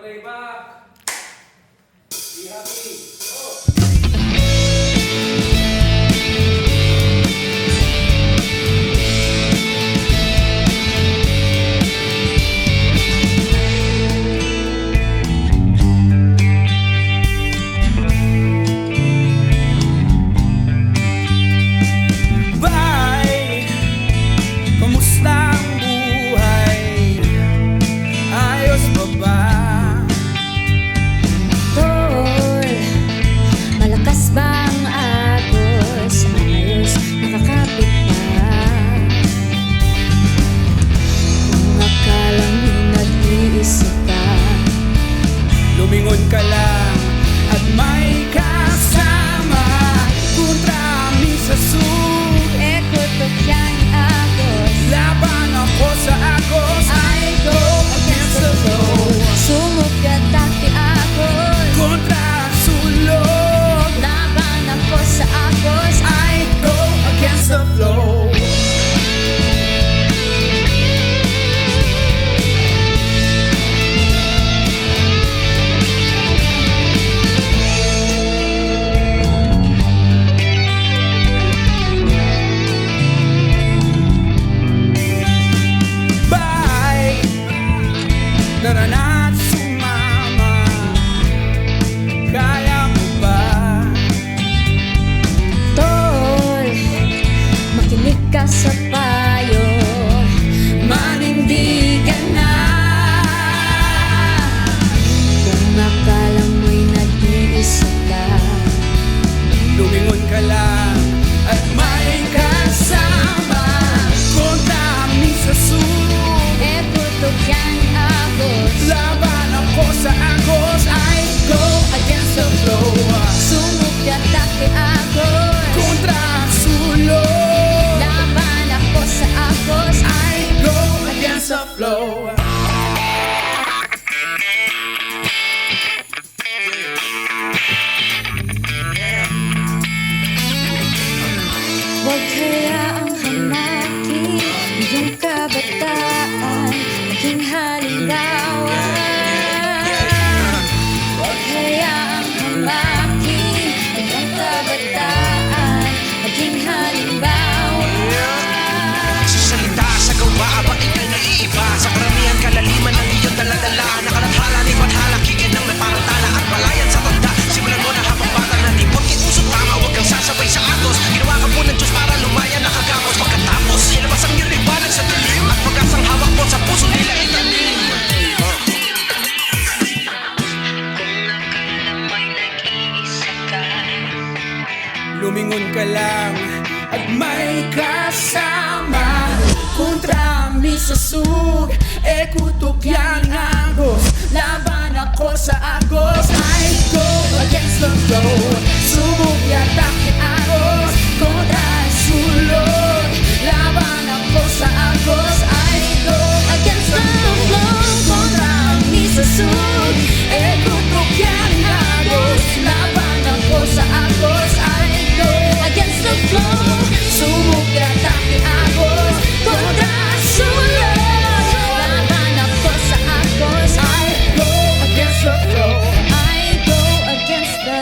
playback. Be happy. Bye! Kamusta ang buhay? Ayos pa ba? Tol, malakas bang agos? Ayos, nakakapit pa. Kung akala mo'y nag-iisa ka, Lumingon ka lang at may kasama. Kontra amin sa sug, ekutok yan agos. laban ako sa agos. I go against the flow. Sumugat dati agos. Kontra sulog, Laban ako sa agos. I go against the flow. Bye! Tara na at sumama. Kaya mo ba? Tol, makinig ka sa payo. Manindigan na. Kung akala mo'y nag-iisa ka, Lumingon ka lang at may kasama. Kontra amin sa sulong, ekutok yan agos. laban ako sa agos. I go against the flow. Sumugat dati agos. Kontra sulong, Laban ako sa agos. I go against the flow. Huwag hayaang hamakin iyong kabataan, maging halimbawa. Huwag hayaang hamakin iyong kabataan, maging halimbawa. Sa salita, sa gawa, ba ika'y naiiba? Sa karamihan, kalaliman ng iyong daladala. Nakalathala ni Bathala, kikid ng naparantala at palayan sa tanda. Simulan mo na habang bata na di porkit usot tama, huwag kang sasabay sa atos. Ginawa ka po ng Diyos para lumaya, nakagapos. Pagkatapos, ilabas ang iyong liwanag sa dilim at pag-asang hawak mo sa puso nila itanim. Lumingon ka lang at may kasama. Kontra amin sa sug, ekutok yan agos. Laban ako sa agos. I go against the flow. Sumugyat aking agos. Kontra sulog, laban ako sa agos. I go against the flow. Kontra amin sa sug, ekutok yan agos. Laban ako sa agos. I go Against the flow, sumugat aking agos. kontra sulod. Laban ako sa agos. I go against the flow. I go against the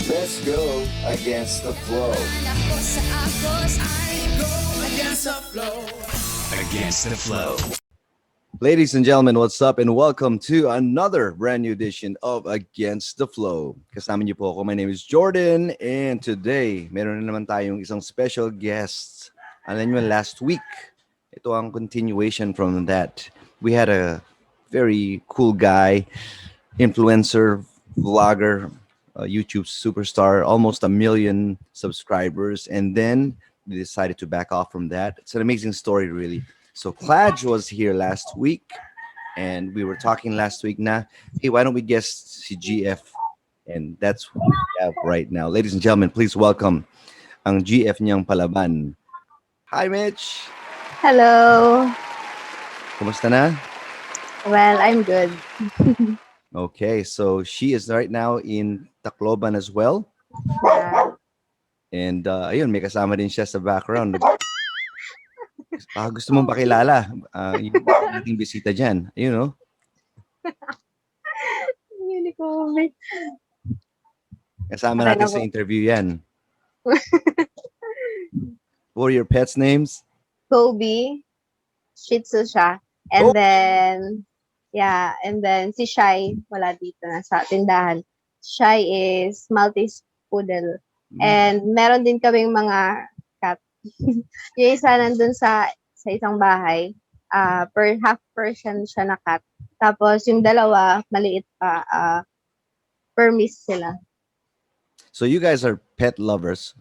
Let's go against the flow. ako sa agos. I go against the flow. Against the flow. Ladies and gentlemen, what's up? And welcome to another brand new edition of Against the Flow. Kasama niyo po ako. My name is Jordan. And today, meron na naman tayong isang special guest. Alam niyo, last week, ito ang continuation from that. We had a very cool guy, influencer, vlogger, YouTube superstar, almost 1 million subscribers. And then they decided to back off from that. It's an amazing story, really. So Klaj was here last week And we were talking last week na, hey, why don't we guest si GF? And that's who we have right now. Ladies and gentlemen, please welcome ang GF niyang palaban. Hi, Mitch! Hello. Kumusta na? Well, I'm good. Okay, so she is right now in Tacloban as well. Yeah. And ayun, may kasama din siya sa background. Gusto mong pakilala yung ating bisita dyan. You know? Hindi ko may- Kasama Okay natin na sa po. interview yan. What are your pets' names? Kobe, Shih Tzu siya. And then, yeah, and then si Shai, wala dito na sa tindahan. Shai is Maltese Poodle. And meron din kaming mga cat. Yung isa nandun sa isang bahay, half Persian siya na cat. Tapos yung dalawa, maliit pa, Burmese sila. So you guys are pet lovers.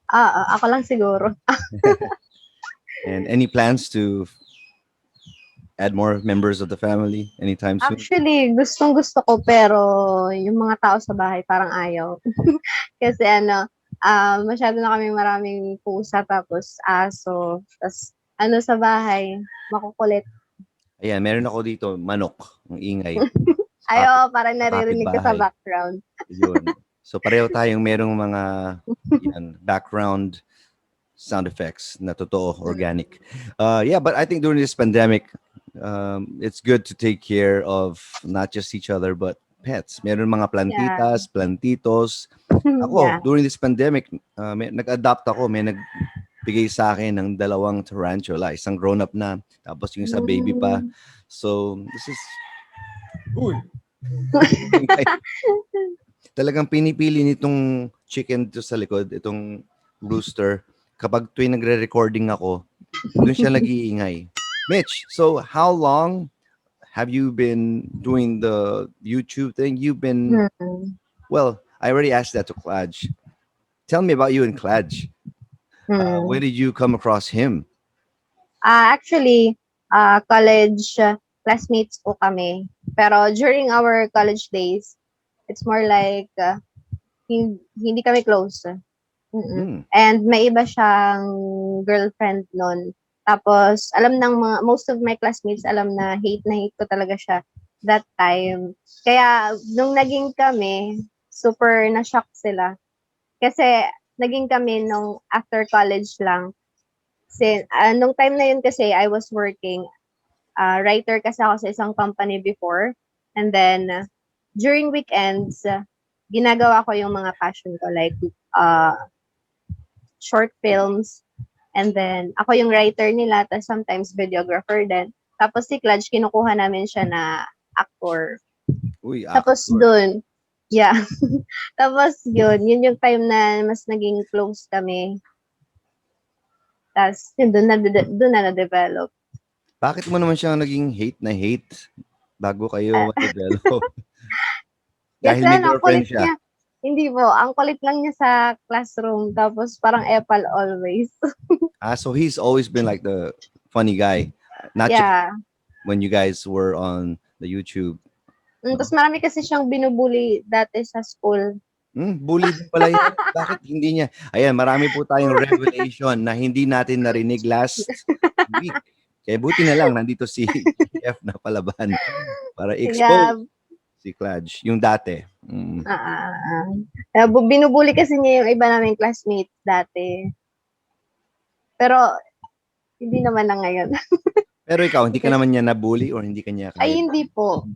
Ako lang siguro. And any plans to add more members of the family anytime soon? Actually, gustong-gusto ko pero yung mga tao sa bahay parang ayaw. Kasi masyado na kami maraming pusa tapos aso. Tapos sa bahay, makukulit. Ayan, meron ako dito, manok, ang ingay. Ayaw, parang naririnig ka sa kapitbahay. background. Yun. So pareho tayong merong mga background sound effects na totoo, organic. Yeah, but I think during this pandemic, it's good to take care of not just each other, but pets. Meron mga plantitas, plantitos. Ako, Yeah. during this pandemic, nag-adapt ako. May nagbigay sa akin ng 2 tarantula. Isang grown-up na, tapos yung isa baby pa. So, this is... Uy! Talagang pinipili nitong chicken to sa likod, itong rooster. Kapag tuwing nagre-recording ako, doon siya nag-iingay. Mitch, so how long have you been doing the YouTube thing? You've been, well, I already asked that to Klaj. Tell me about you and Klaj. When did you come across him? Actually, college classmates po kami. Pero during our college days, it's more like hindi kami close. And may iba siyang girlfriend nun. Tapos, alam ng most of my classmates, alam na hate ko talaga siya that time. Kaya, nung naging kami, super na-shock sila. Kasi, naging kami nung after college lang. Nung time na yun kasi, I was working. Writer kasi ako sa isang company before. And then, during weekends, ginagawa ko yung mga passion ko, like, short films. And then, ako yung writer nila, tapos sometimes videographer din. Tapos si Klaj, kinukuha namin siya na actor. Uy, Tapos dun, yeah. Tapos yun yung time na mas naging close kami. Tapos yun, dun na na-develop. Bakit mo naman siya naging hate bago kayo ma-develop? Dahil may girlfriend siya. Niya. Hindi po. Ang kulit lang niya sa classroom. Tapos parang epal always. So he's always been like the funny guy. Not just when you guys were on the YouTube. Tapos marami kasi siyang binubuli dati sa school. Bully din pala yan. Bakit hindi niya? Ayan, marami po tayong revelation na hindi natin narinig last week. Kaya buti na lang, nandito si F na palaban para expose si Klaj, yung dati. Binubuli kasi niya yung iba naming classmates dati. Pero, hindi naman na ngayon. Pero ikaw, hindi ka naman niya nabully or hindi ka niya kaya? Ay, hindi po.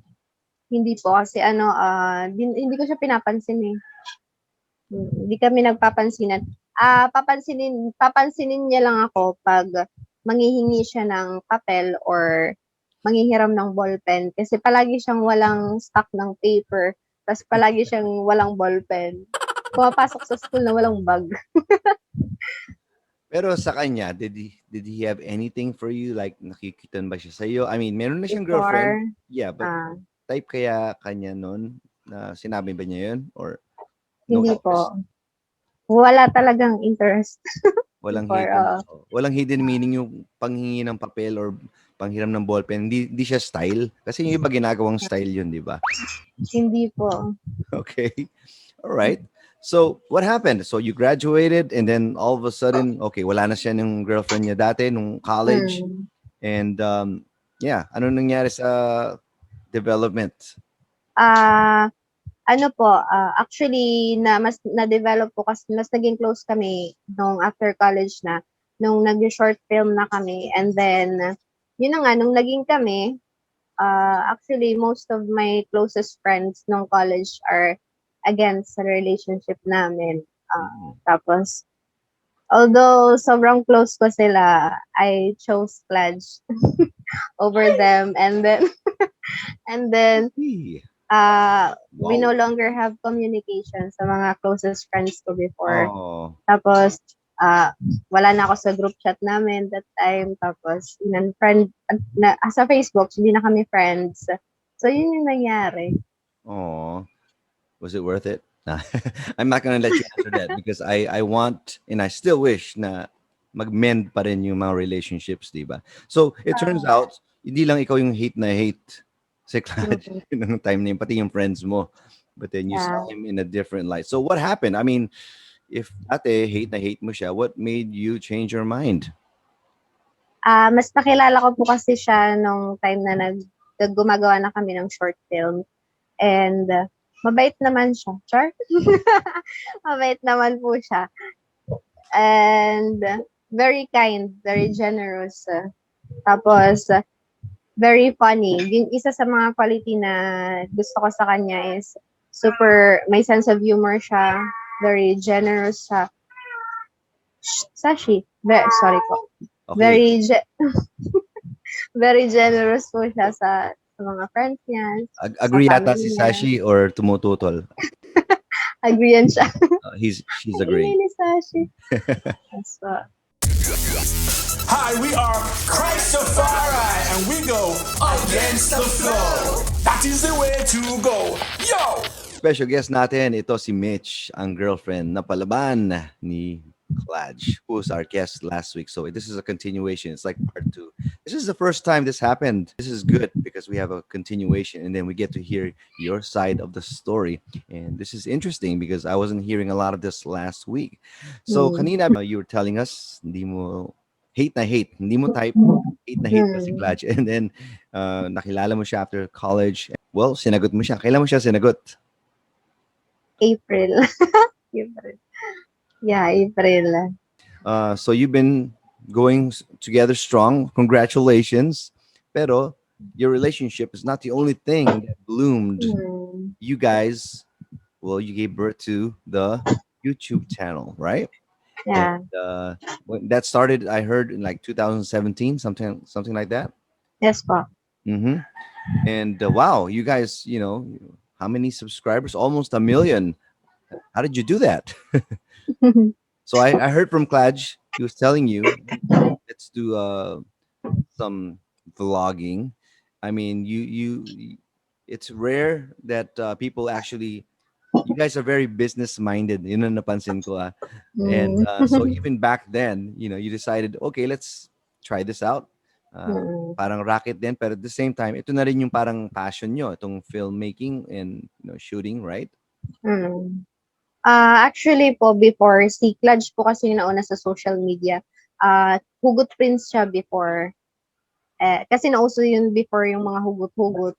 Hindi po. Kasi hindi ko siya pinapansin eh. Hindi kami nagpapansinan. Papansinin niya lang ako pag manghihingi siya ng papel or manghihiram ng ballpen. Kasi palagi siyang walang stock ng paper. Tapos palagi siyang walang ballpen. Pumapasok sa school na walang bag. Pero sa kanya, did he have anything for you? Like, nakikitan ba siya sa iyo? I mean, meron na siyang girlfriend. Yeah, but type kaya kanya nun na sinabi ba niya yun? Or hindi po. Wala talagang interest. Walang Or, hidden, walang hidden meaning yung panghingi ng papel or panghiram ng ballpen, hindi siya style. Kasi yung iba ginagawang style yun, di ba? Hindi po. Okay. All right. So, what happened? So, you graduated and then all of a sudden, okay, wala na siya ng girlfriend niya dati nung college. Hmm. And yeah, ano nangyari sa development? Ano po, actually, mas na-develop po kasi mas naging close kami nung after college na, nung nag-short film na kami. And then, yun na nga, nung naging kami, actually, most of my closest friends nung college are against sa relationship namin. Tapos, although sobrang close ko sila, I chose Pledge over them. And then, and then, Hey, we no wow. longer have communication sa mga closest friends ko before. Oh, Tapos, wala na ako sa group chat namin that time. Tapos, sa Facebook, hindi na kami friends. So, yun yung nangyari. oh. Was it worth it? Nah. I'm not gonna let you answer that because I want and I still wish na mag-mend pa rin yung mga relationships, di ba? So, it turns out, hindi lang ikaw yung hate na hate si Clutch nung time na yun, pati yung friends mo. But then you saw Yeah. him in a different light. So, what happened? I mean, if dati hate na hate mo siya, what made you change your mind? Mas nakilala ko po kasi siya nung time na gumagawa na kami ng short film. And mabait naman siya. Char? Mabait naman po siya. And very kind, very generous. Tapos, very funny. Yung isa sa mga quality na gusto ko sa kanya is may sense of humor siya. Very generous siya. Sashi. Sorry po. Okay. Very generous po siya sa mga friends niya. Agree sa yata family si niya. Sashi or tumututol? Agree yan siya. She's agreeing. Ni Sashi. That's what. Hi, we are Christopher, and we go against the flow. That is the way to go. Yo! Special guest natin, ito si Mitch, ang girlfriend na palaban ni Clutch, who was our guest last week. So this is a continuation. It's like part 2. This is the first time this happened. This is good because we have a continuation and then we get to hear your side of the story. And this is interesting because I wasn't hearing a lot of this last week. So kanina, you were telling us, hindi mo hate na hate. Hindi mo type, hate na hate na si Clutch. And then, nakilala mo siya after college. Well, sinagot mo siya. Kailan mo siya sinagot? April. April. Yeah, April. So you've been going together strong. Congratulations. Pero your relationship is not the only thing that bloomed. You guys, well, you gave birth to the YouTube channel, right? Yeah. And, when that started, I heard in like 2017, something like that. Yes po. Mm-hmm. And wow, you guys, how many subscribers? Almost 1 million. How did you do that? So I heard from Klaj, he was telling you, let's do some vlogging. I mean, it's rare that people actually, you guys are very business minded. Yun ang napansin ko. And so even back then, you decided, okay, let's try this out. Parang racket din, pero at the same time, ito na rin yung parang passion nyo, itong filmmaking and shooting, right? Actually po, before, si Kludge po kasi yung nauna sa social media. Hugot Prince siya before. Kasi nauso yun before yung mga hugot-hugot.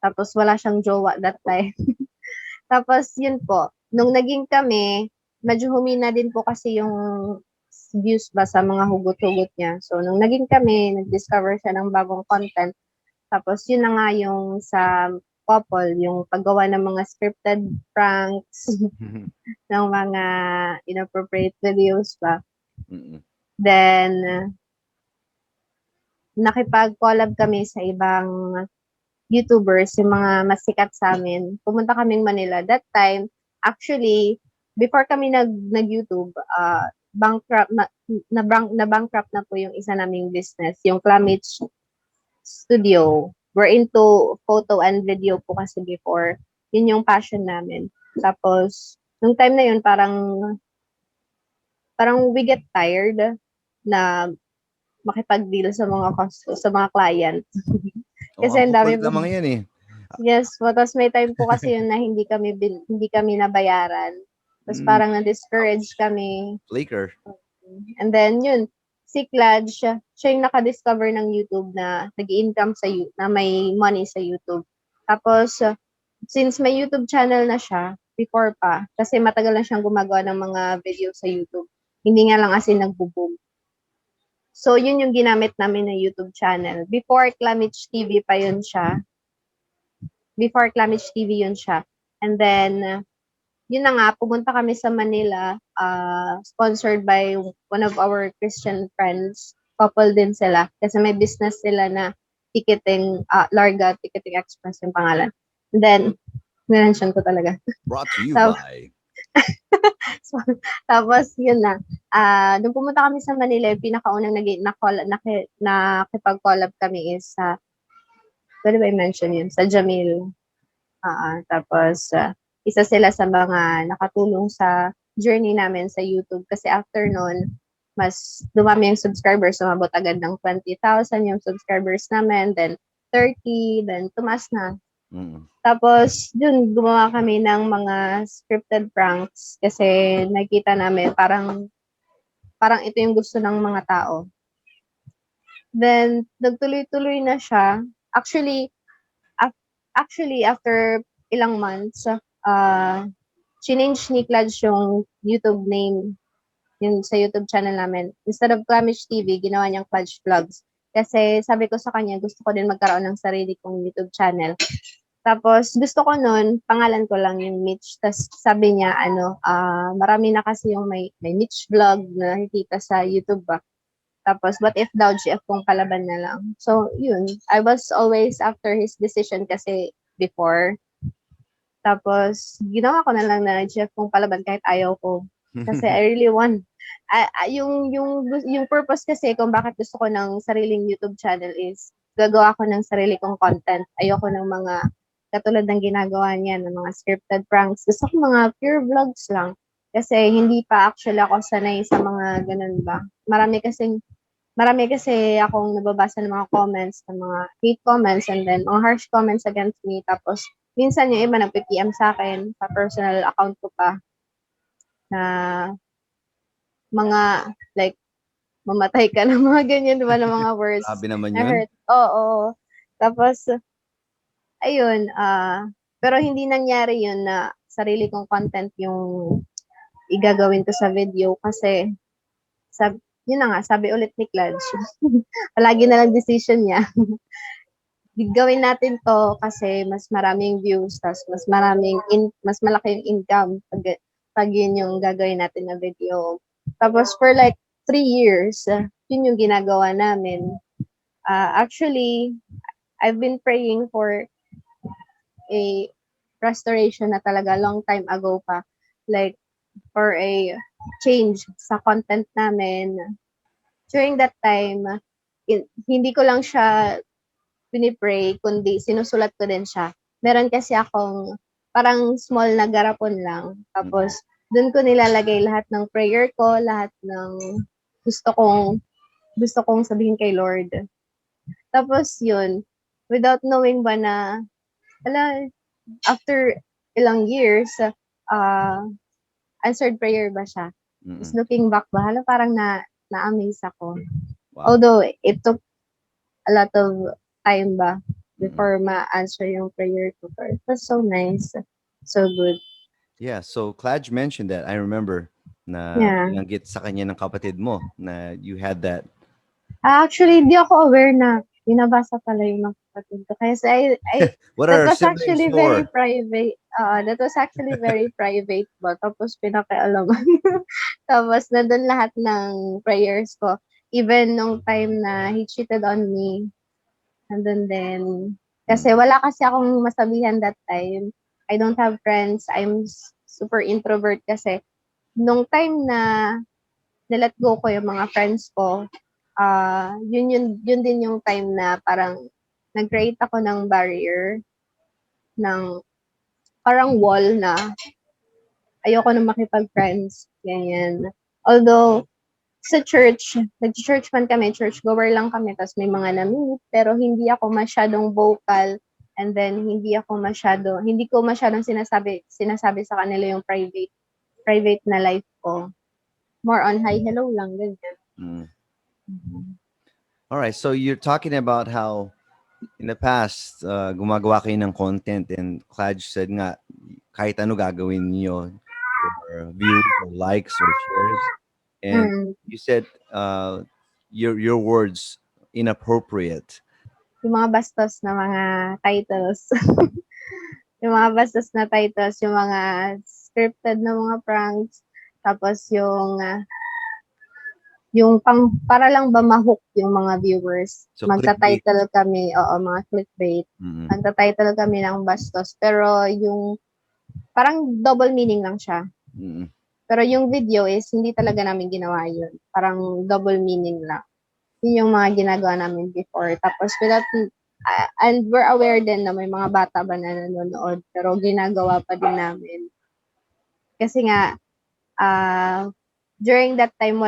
Tapos wala siyang jowa that time. Tapos yun po, nung naging kami, medyo humina din po kasi yung views ba sa mga hugot-hugot niya. So nung naging kami, nag-discover siya ng bagong content. Tapos yun na nga yung sa couple, yung paggawa ng mga scripted pranks, ng mga inappropriate videos ba. Then, nakipag-collab kami sa ibang YouTubers, yung mga masikat sa amin. Pumunta kaming Manila. That time, actually, before kami nag-YouTube, bankrupt na-bankrupt na po yung isa naming business, yung Clamage Studio. We're into photo and video po kasi before. Yun yung passion namin. Tapos, nung time na yun, parang we get tired na makipag-deal sa mga sa mga client. Oo, Kasi ang ang dami kukulit po. ng mga yan eh. Yes, tapos may time po kasi yun na hindi kami nabayaran. Tapos Mm, parang na-discourage kami. flaker. And then yun, si Clad, siya yung naka-discover ng YouTube na nag-income sa YouTube, na may money sa YouTube. Tapos, since may YouTube channel na siya, before pa, kasi matagal na siyang gumagawa ng mga video sa YouTube. Hindi nga lang as in nagbo-boom. So, yun yung ginamit namin na YouTube channel. Before Clamich TV pa yun siya. Before Clamich TV yun siya. And then, yun na nga, pumunta kami sa Manila, sponsored by one of our Christian friends. Couple din sila. Kasi may business sila na ticketing, Larga Ticketing Express yung pangalan. And then, mention ko talaga. Brought to you So- by... So, tapos, yun na. Nung pumunta kami sa Manila, yung pinakaunang nakipag-collab kami is sa, pwede ba i-mention yun? Sa Jamil. Tapos, isa sila sa mga nakatulong sa journey namin sa YouTube. Kasi after nun, mas dumami yung subscribers. Sumabot agad ng 20,000 yung subscribers namin. Then, 30. Then, tumas na. Mm. Tapos, yun, gumawa kami ng mga scripted pranks kasi nakita namin parang ito yung gusto ng mga tao. Then, nagtuloy-tuloy na siya. Actually, after ilang months, change ni Clutch yung YouTube name yung sa YouTube channel namin. Instead of Clamish TV, ginawa niyang Clutch Vlogs. Kasi sabi ko sa kanya, gusto ko din magkaroon ng sarili kong YouTube channel. Tapos, gusto ko nun, pangalan ko lang yung Mitch. Tapos, sabi niya, marami na kasi yung may Mitch vlog na nakikita sa YouTube ba. Tapos, what if daw GF kung palaban na lang. So, yun. I was always after his decision kasi before. Tapos, ginawa ko na lang na GF kung palaban kahit ayaw ko. Kasi I really want. Yung purpose kasi kung bakit gusto ko ng sariling YouTube channel is gagawa ko ng sarili kong content. Ayoko ng mga katulad ng ginagawa niya ng mga scripted pranks. Gusto ko mga pure vlogs lang. Kasi hindi pa actually ako sanay sa mga ganun ba. Marami kasi akong nababasa ng mga comments, ng mga hate comments, and then mga harsh comments against me. Tapos, minsan yung iba nagpi-PM sa akin, sa personal account ko pa, na mga, like, mamatay ka ng mga ganyan, di ba, ng mga words. Sabi naman Na yun. hurt. Oo. Tapos, ayun, pero hindi nangyari yun na sarili kong content yung igagawin ko sa video kasi yun na nga, sabi ulit ni Clutch. Palagi na lang decision niya. Gawin natin to kasi mas maraming views, tas mas malaki yung income pag yun yung gagawin natin na video. Tapos for like 3 years, yun yung ginagawa namin. Actually, I've been praying for a restoration na talaga long time ago pa. Like, for a change sa content namin. During that time, hindi ko lang siya pinipray, kundi sinusulat ko din siya. Meron kasi akong parang small na garapon lang. Tapos, dun ko nilalagay lahat ng prayer ko, lahat ng gusto kong sabihin kay Lord. Tapos yun, without knowing ba na, after ilang years, answered prayer ba siya? Just looking back ba, parang na-amaze ako. Wow. Although, it took a lot of time ba before ma-answer yung prayer ko. But it was so nice. So good. Yeah, so Cladge mentioned that. I remember na Yeah. binanggit sa kanya ng kapatid mo na you had that. Actually, di ako aware na binabasa pala yung mga kapatid ko. Kasi What that are was actually siblings very for? private. That was actually very private ba? Tapos pinakialaman. Tapos nandun lahat ng prayers ko. Even nung time na he cheated on me, nandun din. Kasi wala kasi akong masabihan that time. I don't have friends. I'm super introvert kasi. Nung time na nilet go ko yung mga friends ko, yun din yung time na parang nag-create ako ng barrier, ng parang wall na ayoko na makipag-friends, ganyan. Although, sa church, nag-church man kami, church goer lang kami, tapos may mga na-meet, pero hindi ako masyadong vocal, and then hindi ko masyadong sinasabi sa kanila yung private na life ko. More on hi, hello lang, ganyan. Mm. All right, so you're talking about how in the past, gumagawa kayo ng content, and Cladge said nga, kahit ano gagawin niyo for views or likes or shares. And Mm. you said your words inappropriate. Yung mga bastos na mga titles. Yung mga bastos na titles, yung mga scripted na mga pranks, tapos yung para lang ba ma-hook yung mga viewers. So, Magta-title kami, mga clickbait. Mm-mm. Magta-title kami ng bastos. Pero yung, parang double meaning lang siya. Mm-mm. Pero yung video is, hindi talaga namin ginawa yun. Parang double meaning lang. Yun yung mga ginagawa namin before. Tapos, and we're aware din na may mga bata ba na nanonood, pero ginagawa pa din namin. Kasi nga, during that time,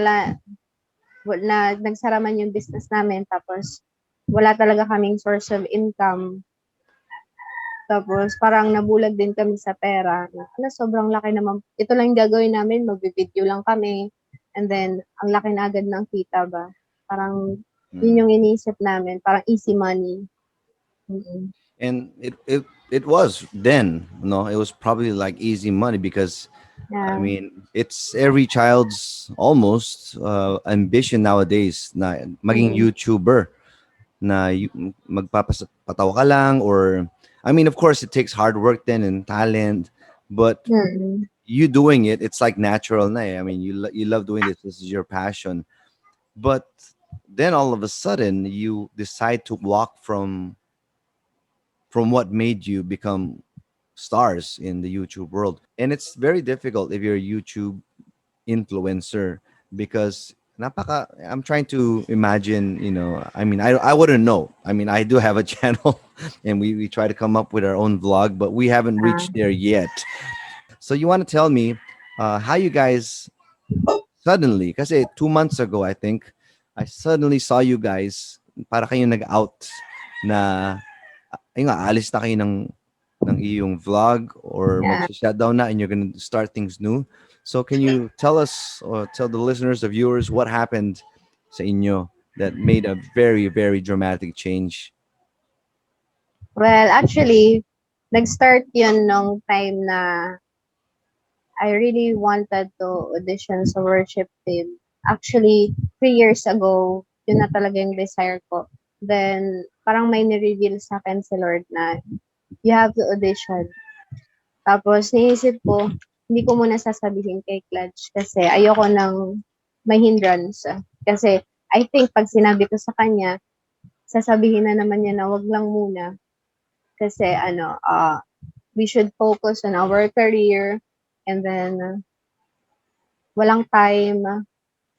nagsara man yung business namin, tapos wala talaga kaming source of income. Tapos parang nabulag din kami sa pera. Sobrang laki naman. Ito lang yung gagawin namin, mag-video lang kami. And then, ang laki na agad ng kita ba? Parang, yun yung iniisip namin. Parang easy money. Mm-mm. And it was then, it was probably like easy money because Yeah. I mean, it's every child's almost ambition nowadays na maging YouTuber, na magpapatawa ka lang, or I mean, of course it takes hard work then and talent, but you doing it, it's like natural na eh. I mean, you love doing this is your passion. But then all of a sudden you decide to walk from what made you become stars in the YouTube world. And it's very difficult if you're a YouTube influencer because I'm trying to imagine, I mean, I wouldn't know. I mean, I do have a channel and we try to come up with our own vlog, but we haven't reached there yet. So you want to tell me how you guys suddenly, kasi 2 months ago, I think, I suddenly saw you guys, para kayong nag-out na, alis na kayo ng iyong vlog or mag-shutdown na and you're gonna start things new. So can you tell us or tell the listeners, the viewers, what happened sa inyo that made a very, very dramatic change? Well, actually, nag-start yun nung time na I really wanted to audition sa worship team. Actually, 3 years ago, yun na talaga yung desire ko. Then, parang may ni-reveal sa akin si Lord na you have to audition. Tapos, naisip ko, hindi ko muna sasabihin kay Clutch kasi ayoko ng may hindrance. Kasi, I think, pag sinabi ko sa kanya, sasabihin na naman niya na wag lang muna. Kasi, we should focus on our career and then, walang time.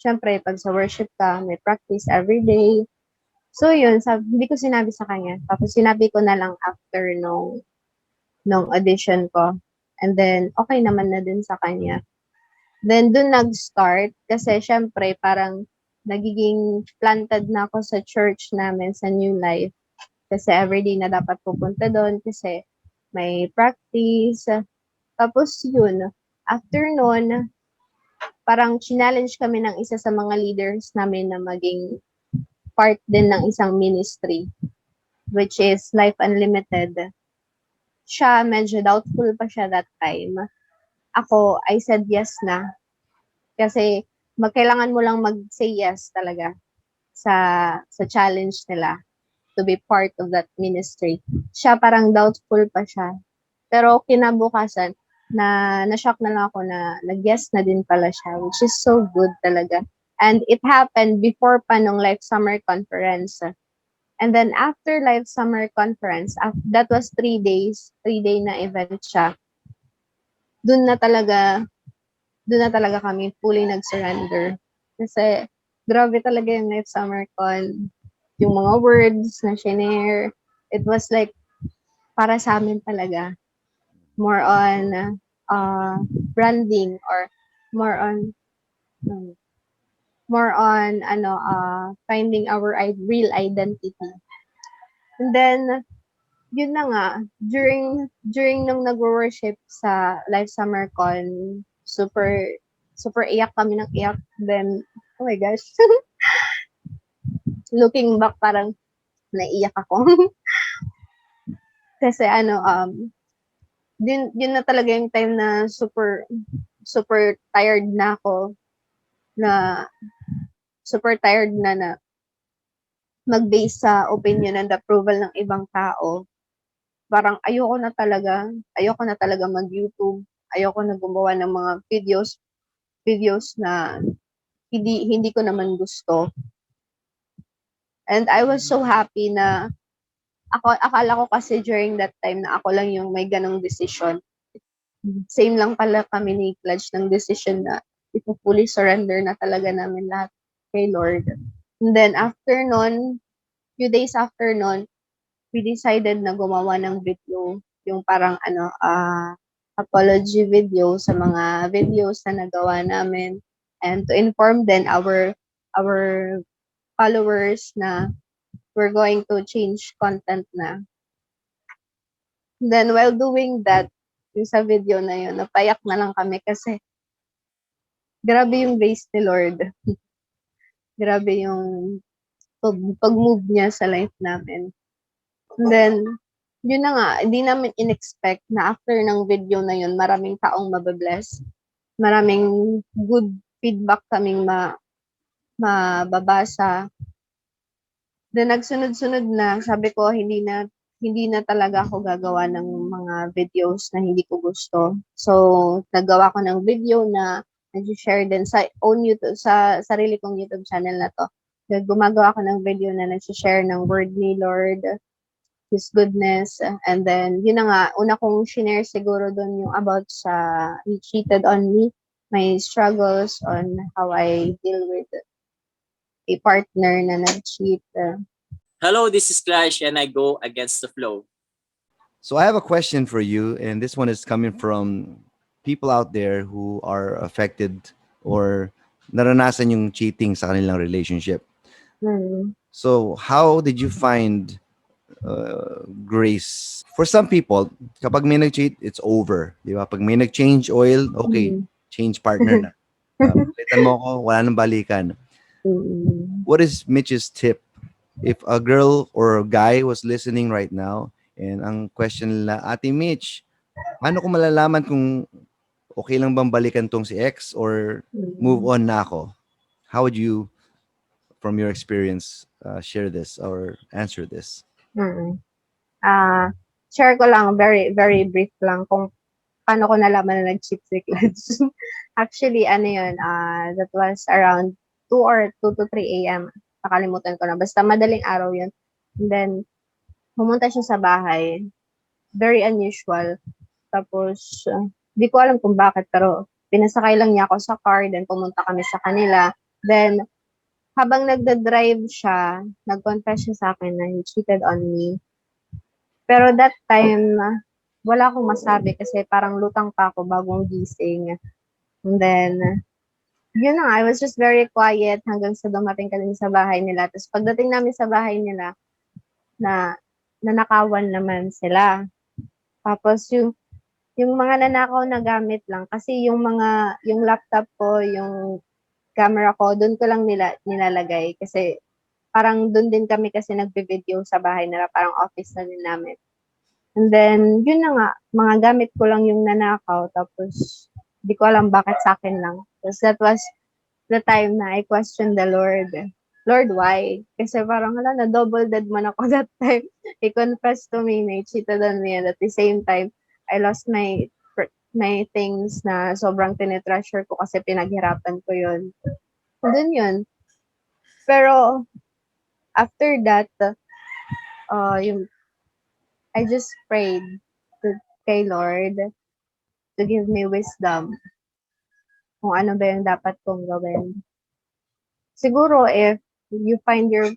Siyempre, pag sa worship ka, may practice every day. So yun, hindi ko sinabi sa kanya. Tapos sinabi ko na lang after nung audition ko. And then, okay naman na din sa kanya. Then, dun nag-start. Kasi syempre, parang nagiging planted na ako sa church namin sa New Life. Kasi everyday na dapat pupunta doon. Kasi may practice. Tapos yun, after nun, parang challenge kami ng isa sa mga leaders namin na maging part din ng isang ministry, which is Life Unlimited. Siya, medyo doubtful pa siya that time. Ako, I said yes na. Kasi, kailangan mo lang mag-say yes talaga sa challenge nila to be part of that ministry. Siya, parang doubtful pa siya. Pero kinabukasan, na-shock na lang ako na nag-yes na din pala siya, which is so good talaga. And it happened before pa nung Life Summer Conference. And then after Life Summer Conference, that was 3 days, 3-day na event siya. Doon na talaga kami fully nag-surrender. Kasi grabe talaga yung Life Summer Con. Yung mga words na shinare, it was like para sa amin talaga. More on branding or more more on finding our real identity. And then yun na nga, during nung nagwo-worship sa Live Summer Con, super super iyak kami ng iyak. Then, oh my gosh. Looking back, parang naiiyak ako. Kasi yun na talaga yung time na super super tired na ako, na super tired na mag-base sa opinion and approval ng ibang tao. Parang ayoko na talaga mag-YouTube. Ayoko na gumawa ng mga videos na hindi ko naman gusto. And I was so happy na akala ko kasi during that time na ako lang yung may ganong decision. Same lang pala kami ni Clutch ng decision na fully surrender na talaga namin lahat kay Lord. And then after nun, few days after nun, we decided na gumawa ng video, yung parang apology video sa mga videos na nagawa namin, and to inform then our followers na we're going to change content na. Then while doing that, yung sa video na yun, napayak na lang kami kasi grabe yung grace ni Lord. Grabe yung pag-move niya sa life namin. And then, yun na nga, hindi namin in-expect na after ng video na yun, maraming taong mababless. Maraming good feedback kaming mababasa. Then, nagsunod-sunod na, sabi ko, hindi na talaga ako gagawa ng mga videos na hindi ko gusto. So, naggawa ko ng video na nag-share din sa YouTube, sa sarili kong YouTube channel na to. Gumagawa ko ng video na nag-share ng word ni Lord, His goodness, and then, yun na nga, una kong shinare siguro doon yung about sa He cheated on me, my struggles on how I deal with a partner na nag-cheat. Hello, this is Clash and I go against the flow. So I have a question for you, and this one is coming from people out there who are affected or naranasan yung cheating sa kanilang relationship. So how did you find grace? For some people, kapag may nag-cheat, it's over. Di ba? Pag may nag-change oil, okay, change partner na. Palitan mo ako, wala nang balikan. What is Mitch's tip? If a girl or a guy was listening right now, and ang question nila, Ate Mitch, paano ko malalaman kung okay lang bang balikan tong si ex or move on na ako? How would you, from your experience, share this or answer this? Share ko lang, very, very brief lang kung paano ko nalaman na nag-cheat si Clutch. Actually, that was around 2 or 2 to 3 a.m. Nakalimutan ko na. Basta madaling araw yun. And then, pumunta siya sa bahay. Very unusual. Tapos, di ko alam kung bakit, pero pinasakay lang niya ako sa car, then pumunta kami sa kanila. Then, habang nagda-drive siya, nag-confess siya sa akin na he cheated on me. Pero that time, wala akong masabi kasi parang lutang pa ako bagong gising. And then, yun na, I was just very quiet hanggang sa dumating kami sa bahay nila. Tapos pagdating namin sa bahay nila, nanakawan naman sila. Tapos yung mga nanakaw na gamit lang, kasi yung laptop ko, yung camera ko, doon ko lang nilalagay. Kasi parang doon din kami kasi nagbe-video sa bahay nila, parang office na din namin. And then, yun na nga, mga gamit ko lang yung nanakaw, tapos di ko alam bakit sa akin lang. Tapos that was the time na I questioned the Lord. Lord, why? Kasi parang na double dead man ako that time. He confessed to me na he cheated on me, and at the same time, I lost my things na sobrang tinitreasure ko kasi pinaghirapan ko yun. Doon yun. Pero, after that, I just prayed kay Lord to give me wisdom kung ano ba yung dapat kong gawin. Siguro if you find your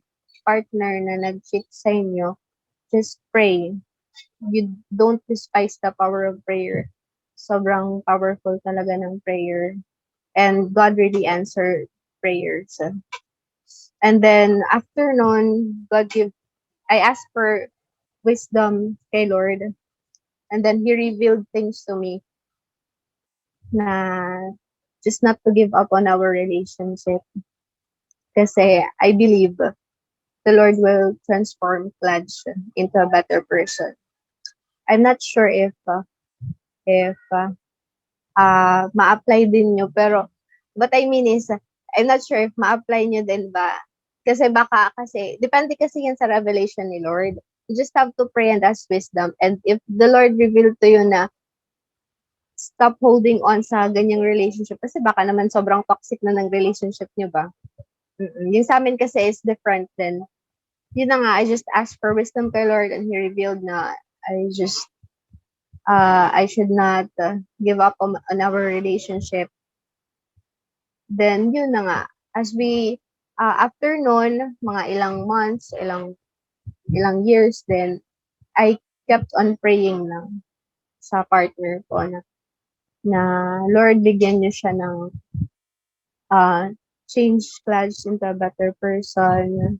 partner na nag-cheat sa inyo, just pray. You don't despise the power of prayer. Sobrang powerful talaga ng prayer. And God really answered prayers. And then after nun, I asked for wisdom kay Lord. And then He revealed things to me na just not to give up on our relationship. Kasi I believe the Lord will transform Clutch into a better person. I'm not sure if ma-apply din nyo, pero what I mean is, I'm not sure if ma-apply nyo din ba. Kasi depende kasi yan sa revelation ni Lord. You just have to pray and ask wisdom. And if the Lord revealed to you na stop holding on sa ganyang relationship, kasi baka naman sobrang toxic na ng relationship nyo ba? Yung sa amin kasi is different then. Yun na nga, I just asked for wisdom kay Lord and He revealed na I should not give up on our relationship. Then, yun na nga. As we, after nun, mga ilang months, ilang years, then, I kept on praying lang sa partner ko na Lord, bigyan niyo siya ng change Clutch into a better person.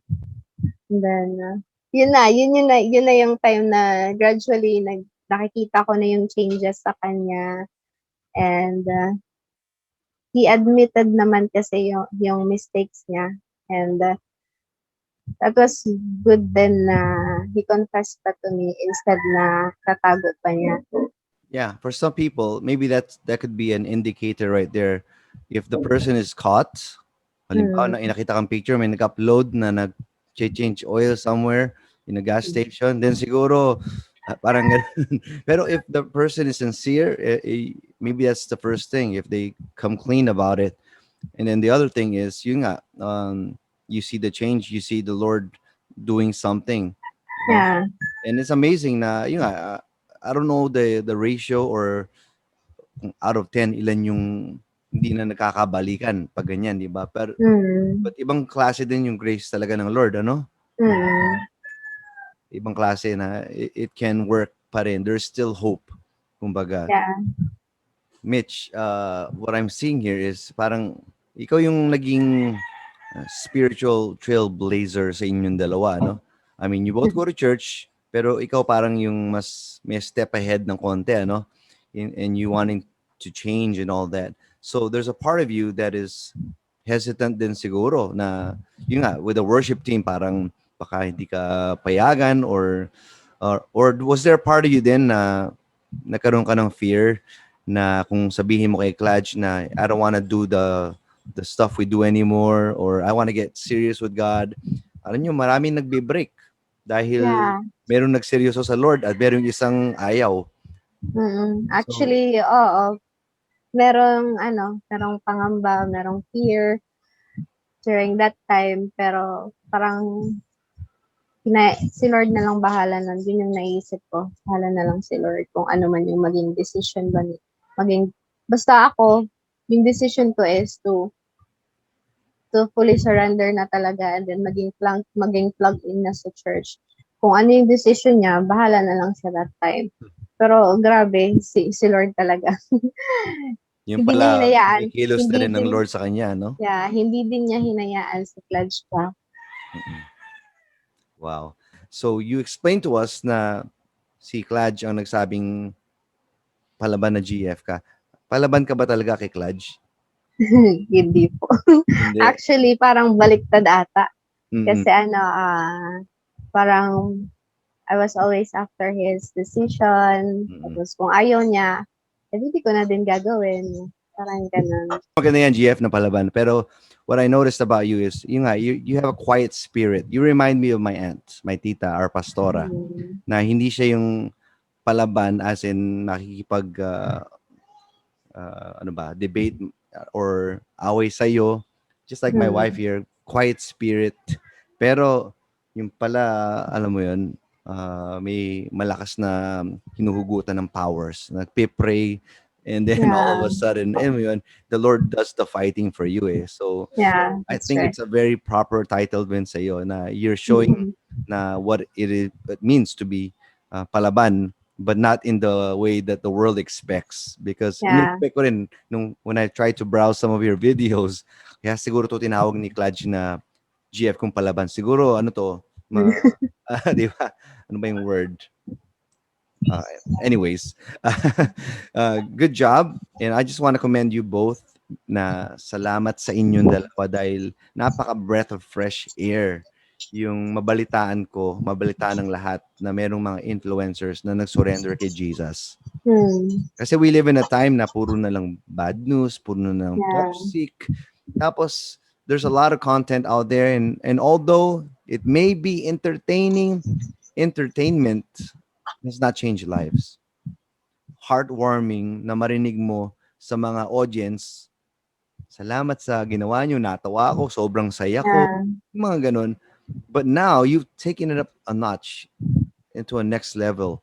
And then, yun na yung time na gradually nakikita ko na yung changes sa kanya. And he admitted naman kasi yung mistakes niya. And that was good then na he confessed that to me instead na tatago pa niya. Yeah, for some people, maybe that could be an indicator right there. If the person is caught, halimbawa na nakita kang picture, may nag-upload na nag-change oil somewhere in a gas station, then siguro parang ganun. Pero if the person is sincere, maybe that's the first thing, if they come clean about it. And then the other thing is, yun nga, you see the change, you see the Lord doing something. You know? Yeah. And it's amazing na, yun nga, I don't know the ratio or out of 10, ilan yung hindi na nakakabalikan pag ganyan, di ba? Pero, but ibang klase din yung grace talaga ng Lord, ano? Ibang klase na it can work pa rin. There's still hope, kumbaga. Yeah. Mitch, what I'm seeing here is parang ikaw yung naging spiritual trailblazer sa inyong dalawa, no? I mean, you both go to church, pero ikaw parang yung mas may step ahead ng konti, ano? And you wanting to change and all that. So there's a part of you that is hesitant din siguro na yun nga, with the worship team, parang baka hindi ka payagan or was there a part of you then na nagkaroon ka ng fear na kung sabihin mo kay Clutch na I don't want to do the stuff we do anymore or I want to get serious with God. Alam nyo, maraming nagbe-break dahil merong nagseryoso sa Lord at merong isang ayaw. Actually, oo. Merong pangamba, merong fear during that time, pero parang si Lord na lang bahala nun. Yun yung naisip ko. Bahala na lang si Lord kung ano man yung maging decision ba basta ako, yung decision ko is to fully surrender na talaga and then maging plug in na sa church. Kung ano yung decision niya, bahala na lang siya that time. Pero grabe, si Lord talaga. Yung hindi pala, niya hinayaan. may kilos na rin ng Lord sa kanya, no? Yeah, hindi din niya hinayaan si Clutch pa. Wow. So, you explained to us na si Clutch ang nagsabing palaban na GF ka. Palaban ka ba talaga kay Clutch? Hindi po. Hindi. Actually, parang baliktad ata. Kasi parang I was always after his decision. Tapos kung ayaw niya, hindi ko na din gagawin. Parang ganun. Maganda yan, GF na palaban. Pero what I noticed about you is, you have a quiet spirit. You remind me of my aunt, my tita, our pastora, na hindi siya yung palaban as in nakikipag debate or away sa'yo. Just like my wife here, quiet spirit. Pero yung pala, alam mo yun, may malakas na hinuhugutan ng powers. Nagpe-pray and then all of a sudden, yun, the Lord does the fighting for you. So I think it's a very proper title din sa'yo na you're showing na what it means to be palaban, but not in the way that the world expects. Because in-expect ko rin, when I try to browse some of your videos, Kaya siguro to tinawag ni Clutch na GF kung palaban. Siguro ano to, di ba? Ano ba yung word? Anyways, good job. And I just want to commend you both na salamat sa inyong dalawa dahil napaka-breath of fresh air yung mabalitaan ng lahat na merong mga influencers na nag-surrender kay Jesus. Kasi we live in a time na puro na lang bad news, puro na lang toxic. Tapos, there's a lot of content out there and although it may be entertainment does not change lives. Heartwarming na marinig mo sa mga audience, salamat sa ginawa nyo, natawa ako, sobrang saya ko, mga ganun. But now, you've taken it up a notch into a next level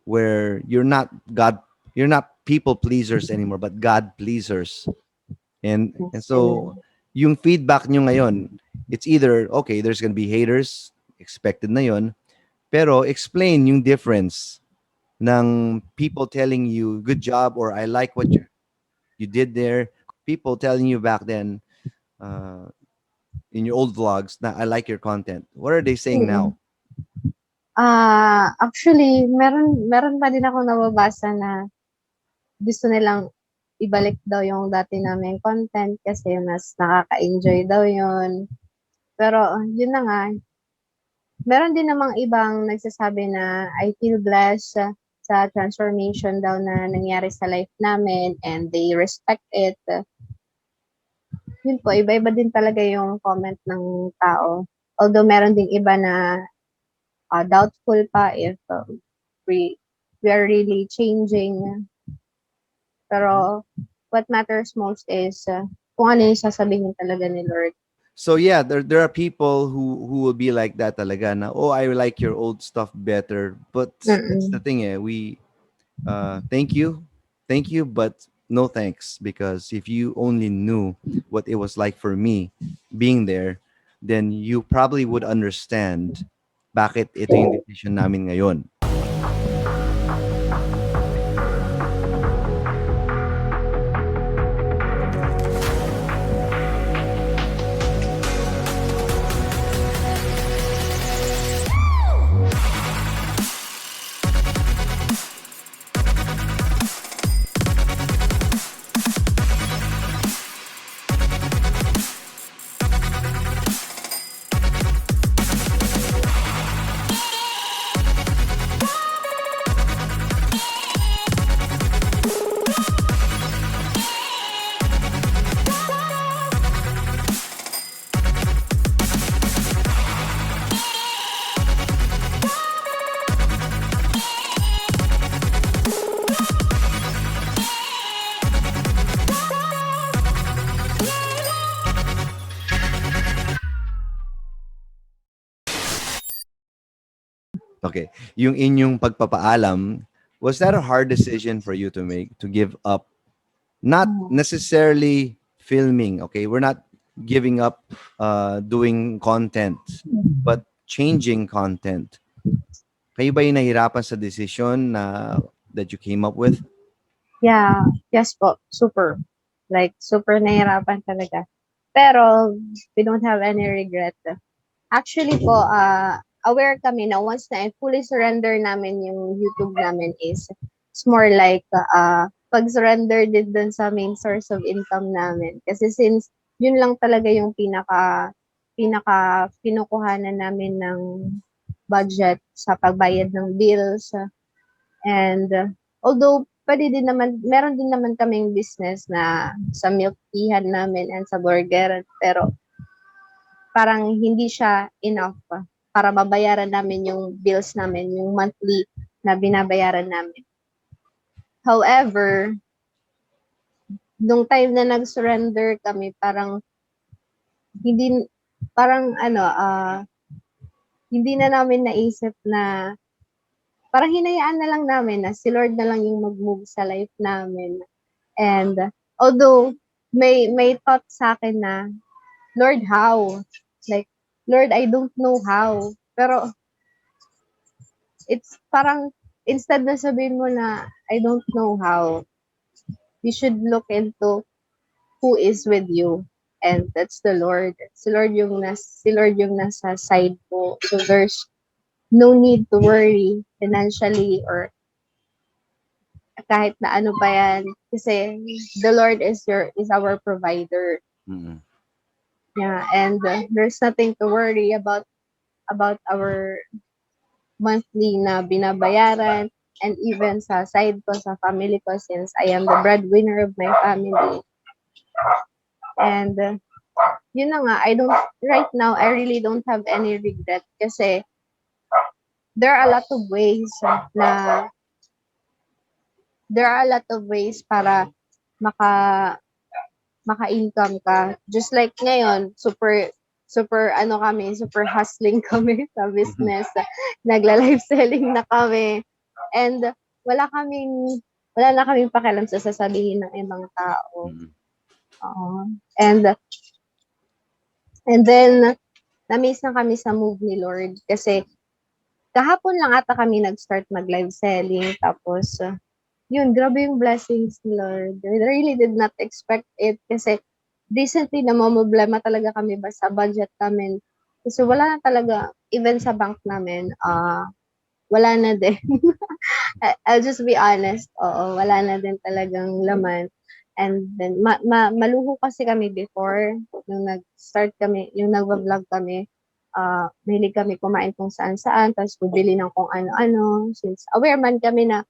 where you're not people pleasers anymore, but God pleasers. And so, yung feedback nyo ngayon, it's either, okay, there's gonna be haters, expected na yon, pero explain yung difference ng people telling you, good job, or I like what you did there. People telling you back then, in your old vlogs, na I like your content. What are they saying now? Actually, meron pa din ako nababasa na gusto nilang ibalik daw yung dati naming content kasi mas nakaka-enjoy daw yun. Pero, yun na nga, meron din namang ibang nagsasabi na I feel blessed sa transformation daw na nangyari sa life namin and they respect it. Yun po, iba-iba din talaga yung comment ng tao. Although meron ding iba na doubtful pa if we are really changing. Pero what matters most is kung ano yung sasabihin talaga ni Lord. So yeah, there are people who will be like that talaga na, oh, I like your old stuff better. But that's the thing, we thank you, but no thanks, because if you only knew what it was like for me being there, then you probably would understand bakit ito yung decision namin ngayon. Okay. Yung inyong pagpapaalam, was that a hard decision for you to make, to give up? Not necessarily filming, okay? We're not giving up doing content, but changing content. Kayo ba yung nahirapan sa decision that you came up with? Yeah, yes po, super. Like, super nahirapan talaga. Pero, we don't have any regret. Actually po, aware kami na once na fully surrender namin yung YouTube namin is, it's more like, pag-surrender din dun sa main source of income namin. Kasi since, yun lang talaga yung pinaka pinukuhanan namin ng budget sa pagbayad ng bills. And, although, meron din naman kaming business na sa milk teahan namin and sa burger, pero parang hindi siya enough para mabayaran namin yung bills namin, yung monthly na binabayaran namin. However, nung time na nag-surrender kami, hindi na namin naisip na parang hinayaan na lang namin na si Lord na lang yung mag-move sa life namin. And although may thought sa akin na, Lord, how? Like, Lord, I don't know how. Pero it's parang instead na sabihin mo na I don't know how, you should look into who is with you and that's the Lord. Si Lord yung nasa side mo. So there's no need to worry financially or kahit na ano pa yan kasi the Lord is our provider. Mm-mm. Yeah, and there's nothing to worry about our monthly na binabayaran, and even sa side ko, sa family ko, since I am the breadwinner of my family. And yun na nga, right now, I really don't have any regret kasi there are a lot of ways para maka-income ka. Just like ngayon, super hustling kami sa business. Nagla-live selling na kami. And wala na kaming pakialam sa sasabihin ng ibang tao. Mm-mm. And then, na-miss na kami sa move ni Lord kasi kahapon lang ata kami nag-start mag-live selling. Tapos, yun, grabe yung blessings ni Lord. I really did not expect it kasi recently namomroblema talaga kami ba sa budget namin. Kasi wala na talaga, even sa bank namin, wala na din. I'll just be honest, oo, wala na din talagang laman. And then, maluho kasi kami before, nung nag-start kami, yung nag-vlog kami, mahilig kami kumain kung saan-saan, tapos bubili ng kung ano-ano, since aware man kami na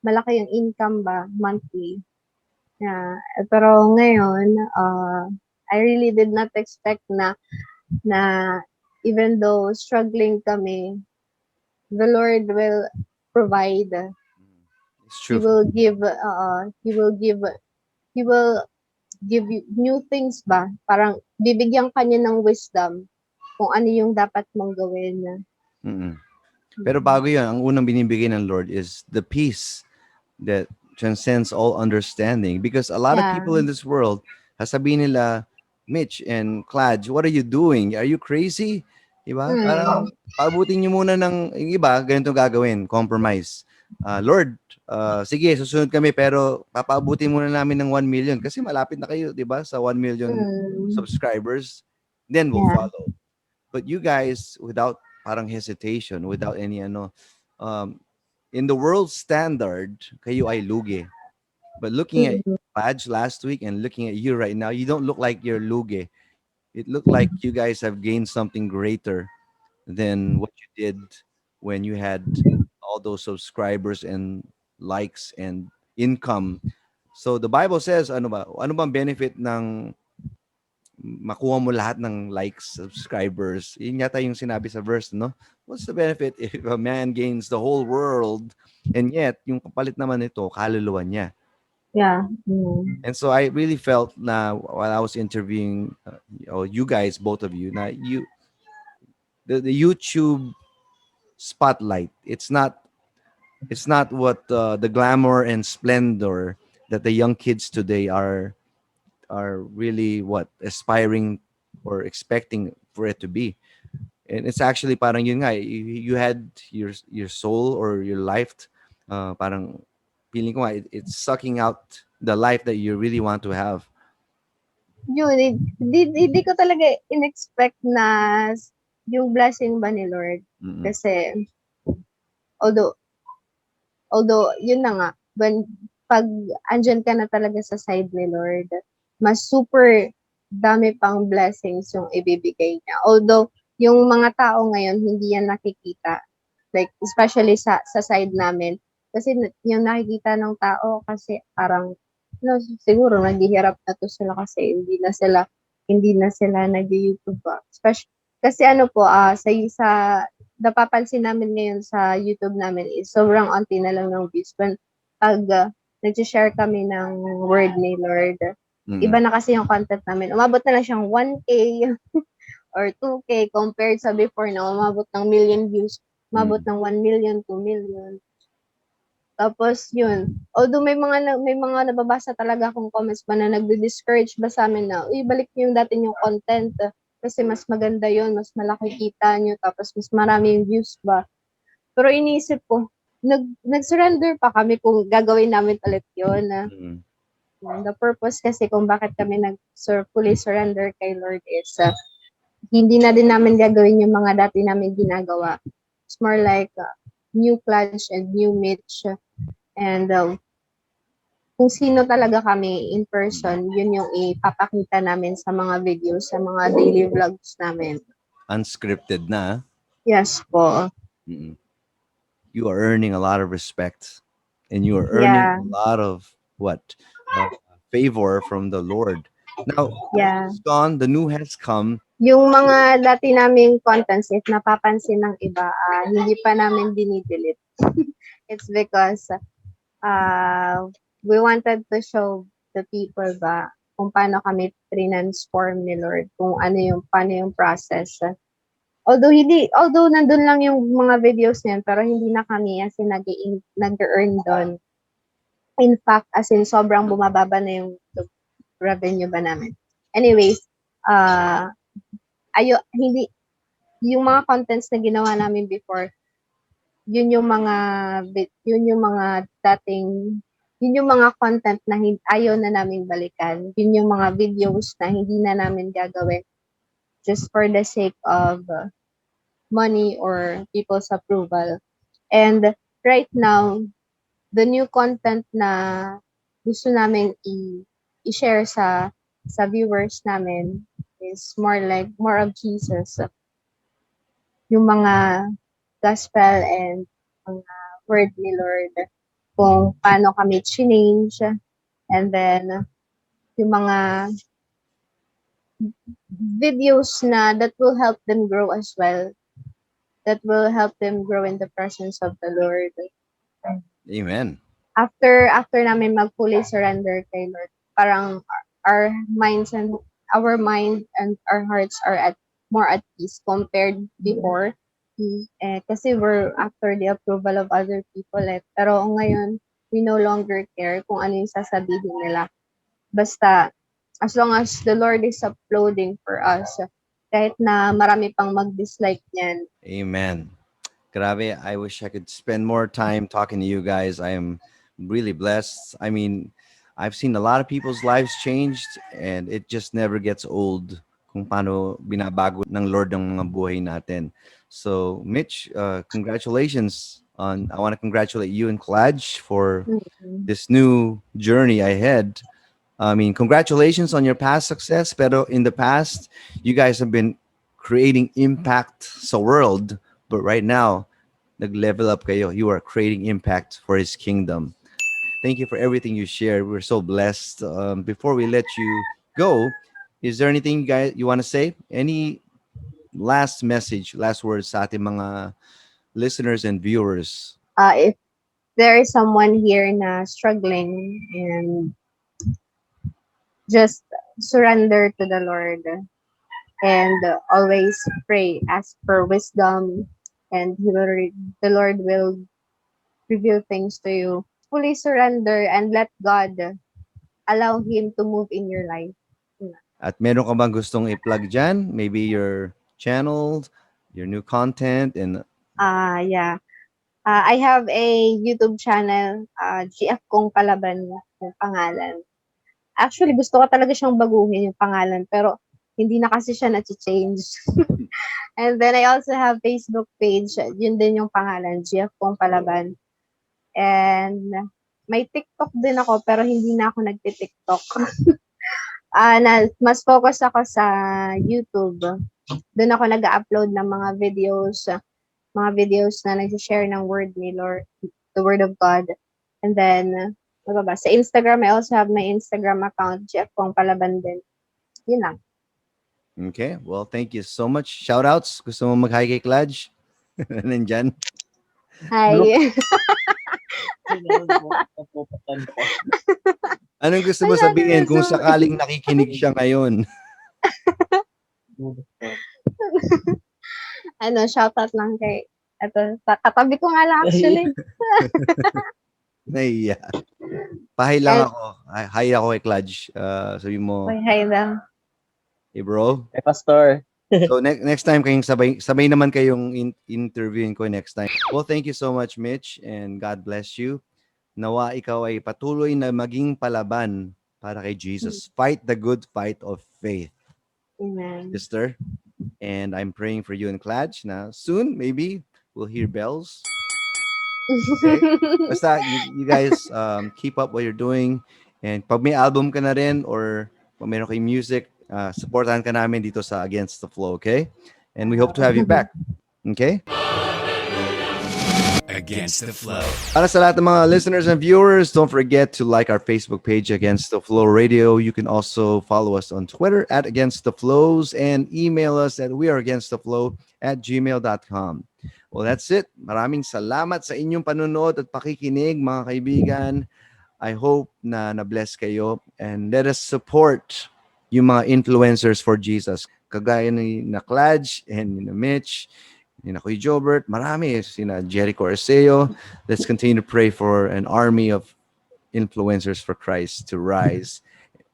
malaki yung income ba, monthly. Yeah. Pero ngayon, I really did not expect na even though struggling kami, the Lord will provide. It's He true. will give you new things ba? Parang bibigyan ka niya ng wisdom kung ano yung dapat mong gawin. Mm-mm. Pero bago yun, ang unang binibigay ng Lord is the peace that transcends all understanding. Because a lot of Yeah. people in this world, sasabihin nila, Mitch and Cladge, what are you doing? Are you crazy? Diba? Parang pabutin nyo muna ng, yung iba, ganito gagawin, compromise. Lord, sige, susunod kami pero papaabutin muna namin ng 1 million kasi malapit na kayo, di ba, sa 1 million subscribers. Then we'll Yeah. follow. But you guys, without parang hesitation, without any in the world standard, kayo ay lugi. But looking at Badge last week and looking at you right now, you don't look like you're lugi. It looked like you guys have gained something greater than what you did when you had all those subscribers and likes and income. So the Bible says, ano bang benefit ng makuha mo lahat ng likes, subscribers? Yun yata yung sinabi sa verse, no? What's the benefit if a man gains the whole world and yet yung kapalit naman nito, kaluluwa niya? Yeah. And so I really felt na while I was interviewing you guys, both of you, na the YouTube spotlight, it's not what the glamour and splendor that the young kids today are really aspiring or expecting for it to be. And it's actually parang yun nga, you had your soul or your life, parang feeling ko nga, it's sucking out the life that you really want to have. Yun, hindi ko talaga in-expect na yung blessing ba ni Lord. Mm-mm. Kasi, although, yun na nga, pag andyan ka na talaga sa side ni Lord, mas super dami pang blessings yung ibibigay niya. Although, yung mga tao ngayon, hindi yan nakikita. Like, especially sa side namin. Kasi yung nakikita ng tao, kasi parang, siguro naghihirap na to sila kasi hindi na sila nag-YouTube ba. Kasi sa napapansin namin ngayon sa YouTube namin is sobrang onti na lang ng views when pag nag-share kami ng word ni Lord. Iba na kasi yung content namin. Umabot na lang siyang 1K or 2K compared sa before na umabot ng million views. Umabot ng 1 million, 2 million. Tapos yun, although may mga nababasa talaga akong comments pa na nagdi-discourage ba sa amin na, balik niyo yung dati yung content kasi mas maganda yun, mas malaki kita niyo, tapos mas marami yung views ba. Pero iniisip ko, nag-surrender pa kami kung gagawin namin ulit yun. The purpose kasi kung bakit kami fully surrender kay Lord is hindi na din namin gagawin yung mga dati namin ginagawa. It's more like new Clutch and new Mitch. And kung sino talaga kami in person, yun yung ipapakita namin sa mga videos, sa mga daily vlogs namin. Unscripted na. Yes po. Mm-mm. You are earning a lot of respect, and you are earning Yeah. a lot of what favor from the Lord. Now, Yeah. it's gone. The new has come. Yung mga dati naming contents, if napapansin ng iba, hindi pa namin dinidelete. It's because we wanted to show the people ba kung paano kami transform ni Lord, kung paano yung process. Although nandun lang yung mga videos niyan, pero hindi na kami as in nag-earn doon. In fact, as in sobrang bumababa na yung revenue ba namin. Anyways, hindi, yung mga contents na ginawa namin before, yun yung mga content na ayaw na namin balikan. Yun yung mga videos na hindi na namin gagawin just for the sake of money or people's approval. And right now, the new content na gusto namin i-share sa viewers namin is more of Jesus. Yung mga gospel and mga word ni Lord, kung paano kami change, and then yung mga videos na that will help them grow as well, that will help them grow in the presence of the Lord. Amen. After namin fully surrender kay Lord, parang our mind and our hearts are more at peace compared before. Kasi we're after the approval of other people. Pero ngayon, we no longer care kung ano yung sasabihin nila. Basta, as long as the Lord is uploading for us, kahit na marami pang mag-dislike niyan. Amen. Grabe, I wish I could spend more time talking to you guys. I am really blessed. I mean, I've seen a lot of people's lives changed, and it just never gets old kung paano binabago ng Lord ng mga buhay natin. So, Mitch, congratulations I want to congratulate you and Klaj for this new journey ahead. I mean, congratulations on your past success, pero in the past, you guys have been creating impact sa world, but right now, nag-level up kayo. You are creating impact for His kingdom. Thank you for everything you shared. We're so blessed. Before we let you go, is there anything you want to say? Any last message, last words sa ating mga listeners and viewers? If there is someone here na struggling, and just surrender to the Lord and always pray, ask for wisdom, and the Lord will reveal things to you. Fully surrender and let God allow Him to move in your life. At meron ka bang gustong i-plug dyan? Maybe your channel, your new content, and Yeah. I have a YouTube channel, GF Kong Palaban yung pangalan. Actually, gusto ko talaga siyang baguhin yung pangalan, pero hindi na kasi siya na-change. And then I also have Facebook page, yun din yung pangalan, GF Kong Palaban. And may TikTok din ako, pero hindi na ako nagti-TikTok. Mas focus ako sa YouTube. Doon ako nag-upload ng mga videos na nag-share ng word ni Lord, the word of God. And then, sa Instagram, I also have my Instagram account, Jeff Kong Palaban din. Yun lang. okay, well, thank you so much. Shoutouts, gusto mo mag-hi kay Klaj? Nandyan. Hi. Anong gusto mo sabihin kung sakaling nakikinig siya ngayon? Shoutout lang kay, katabi ko nga lang actually. Naiya. Pahay lang ako. Hi ako kay Klaj. Sabi mo, Hi lang. hey bro. Hey, Pastor. So next time kayong sabay naman kayong interviewin ko next time. Well, thank you so much, Mitch, and God bless you. Nawa ikaw ay patuloy na maging palaban para kay Jesus. Fight the good fight of faith, Amen. sister. And I'm praying for you and Cladge na soon, maybe, we'll hear bells. Basta, you guys keep up what you're doing. And pag may album ka na rin or pag meron kayong music, supportahan ka namin dito sa Against the Flow, okay? And we hope to have you back. Okay? Against the Flow. Para sa lahat ng mga listeners and viewers, don't forget to like our Facebook page, Against the Flow Radio. You can also follow us on Twitter at Against the Flows and email us at weareagainsttheflow@gmail.com. Well, that's it. Maraming salamat sa inyong panunood at pakikinig, mga kaibigan. I hope na na-bless kayo and let us support yung mga influencers for Jesus. Kagaya ni na Cladge and ni na Mitch, ni na Kuya Jobert, marami, sina Jericho Arceo. Let's continue to pray for an army of influencers for Christ to rise,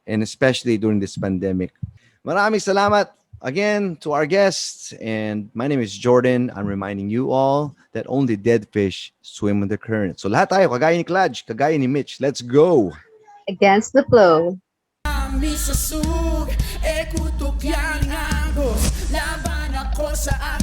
and especially during this pandemic. Maraming salamat again to our guests, and my name is Jordan. I'm reminding you all that only dead fish swim in the current. So lahat tayo, kagaya ni Cladge, kagaya ni Mitch, let's go! Against the flow. Kami sa sug, kutok yang agos. Laban ako sa